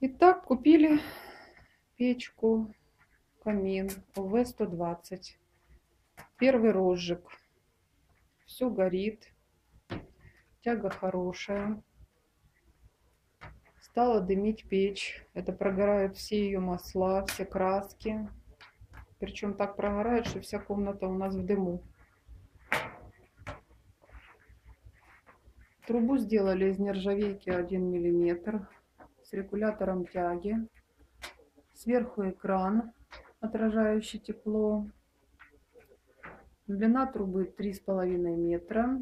Итак, купили печку, камин УВ-120. Первый розжиг. Все горит. Тяга хорошая. Стала дымить печь. Это прогорают все ее масла, все краски. Причем так прогорает, что вся комната у нас в дыму. Трубу сделали из нержавейки 1 мм с регулятором тяги. Сверху экран, отражающий тепло. Длина трубы 3,5 метра.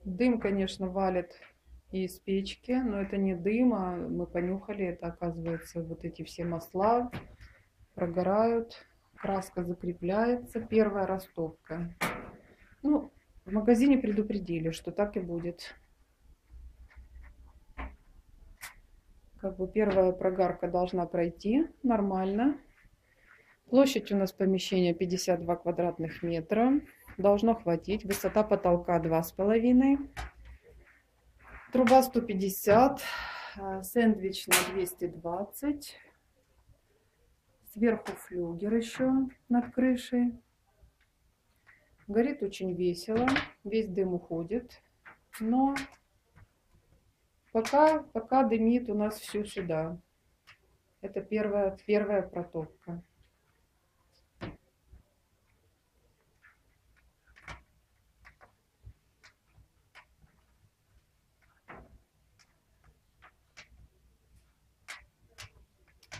Дым, конечно, валит из печки, но это не дым, а мы понюхали, это, оказывается, вот эти все масла прогорают, краска закрепляется, первая растопка. Ну, в магазине предупредили, что так и будет. Как бы первая прогарка должна пройти нормально. Площадь у нас помещения 52 квадратных метра. Должно хватить. Высота потолка 2,5. Труба 150. Сэндвич на 220. Сверху флюгер еще над крышей. Горит очень весело. Весь дым уходит. Но пока дымит у нас все сюда. Это первая протопка.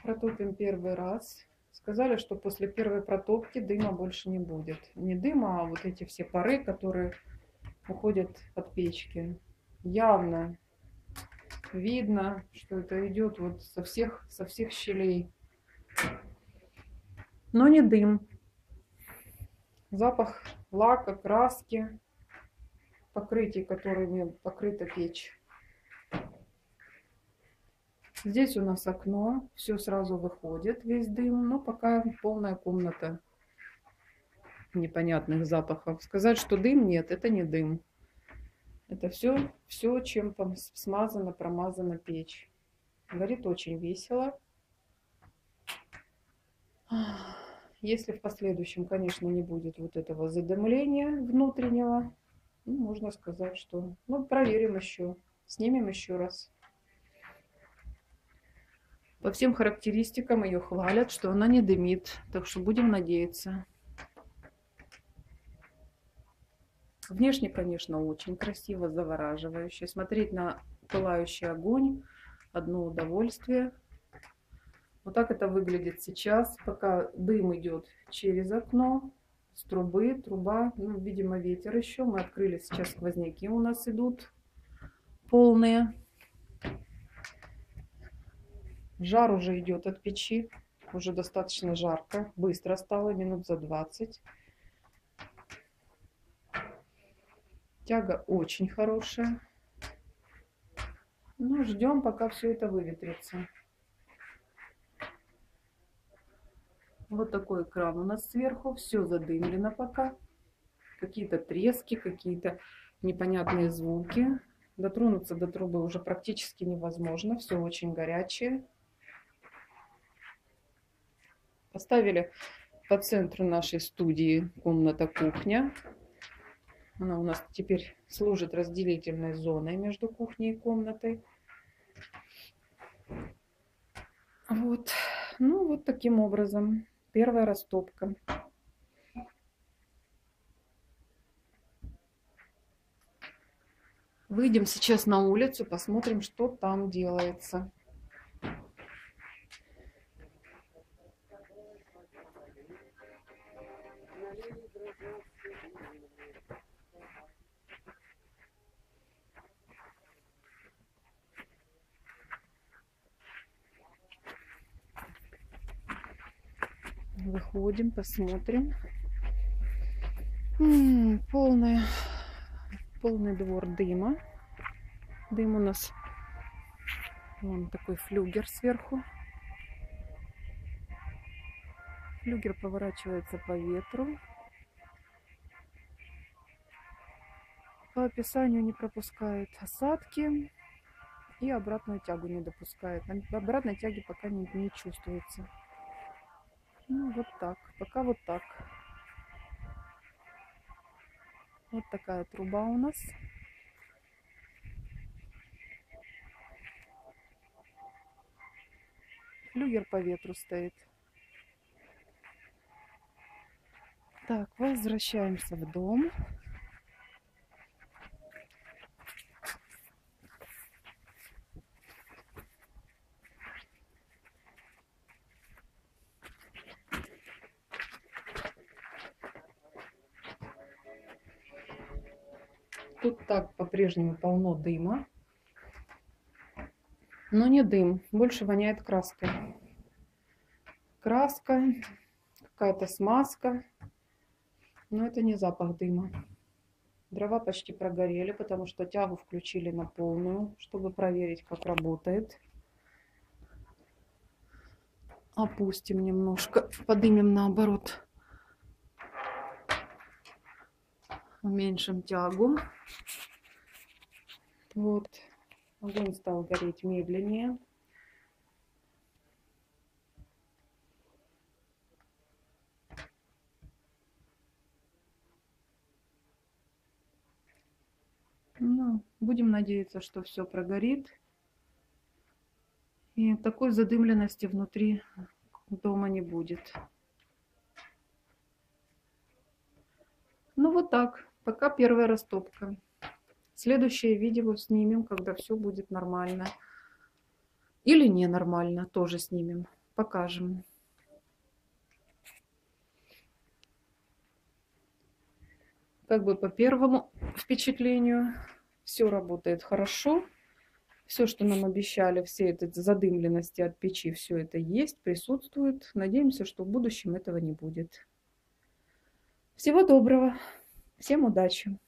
Протопим первый раз. Сказали, что после первой протопки дыма больше не будет. Не дыма, а вот эти все пары, которые уходят от печки. Явно видно, что это идет вот со всех щелей. Но не дым. Запах лака, краски, покрытий, которыми покрыта печь. Здесь у нас окно, все сразу выходит, весь дым, но пока полная комната непонятных запахов. Сказать, что дым, нет, это не дым. Это все чем смазана, промазана печь. Горит очень весело. Если в последующем, конечно, не будет вот этого задымления внутреннего, ну, можно сказать, что... Ну, проверим еще, снимем еще раз. По всем характеристикам ее хвалят, что она не дымит. Так что будем надеяться. Внешне, конечно, очень красиво, завораживающе. Смотреть на пылающий огонь – одно удовольствие. Вот так это выглядит сейчас, пока дым идет через окно, с трубы. Труба, ну, видимо, ветер еще. Мы открыли сейчас сквозняки, у нас идут полные. Жар уже идет от печи, уже достаточно жарко, быстро стало, минут за 20. Тяга очень хорошая. Ну, ждем, пока все это выветрится. Вот такой экран у нас сверху, все задымлено пока. Какие-то трески, какие-то непонятные звуки. Дотронуться до трубы уже практически невозможно, все очень горячее. Поставили по центру нашей студии комната кухня. Она у нас теперь служит разделительной зоной между кухней и комнатой. Вот. Ну, вот таким образом. Первая растопка. Выйдем сейчас на улицу, посмотрим, что там делается. Выходим, посмотрим. Полный двор дыма. Дым у нас, вон такой флюгер сверху. Флюгер поворачивается по ветру. По описанию не пропускает осадки и обратную тягу не допускает. Обратной тяги пока не чувствуется. Ну, вот так. Пока вот так. Вот такая труба у нас. Флюгер по ветру стоит. Так, возвращаемся в дом. Тут так по-прежнему полно дыма. Но не дым, больше воняет краской. Краска, какая-то смазка. Но это не запах дыма. Дрова почти прогорели, потому что тягу включили на полную, чтобы проверить, как работает. Опустим немножко, подымем наоборот. Уменьшим тягу. Вот. Огонь стал гореть медленнее. Ну, будем надеяться, что все прогорит. И такой задымленности внутри дома не будет. Ну вот так. Пока первая растопка. Следующее видео снимем, когда все будет нормально. Или ненормально, тоже снимем. Покажем. Как бы по первому впечатлению все работает хорошо. Все, что нам обещали, все эти задымленности от печи, все это есть, присутствует. Надеемся, что в будущем этого не будет. Всего доброго. Всем удачи.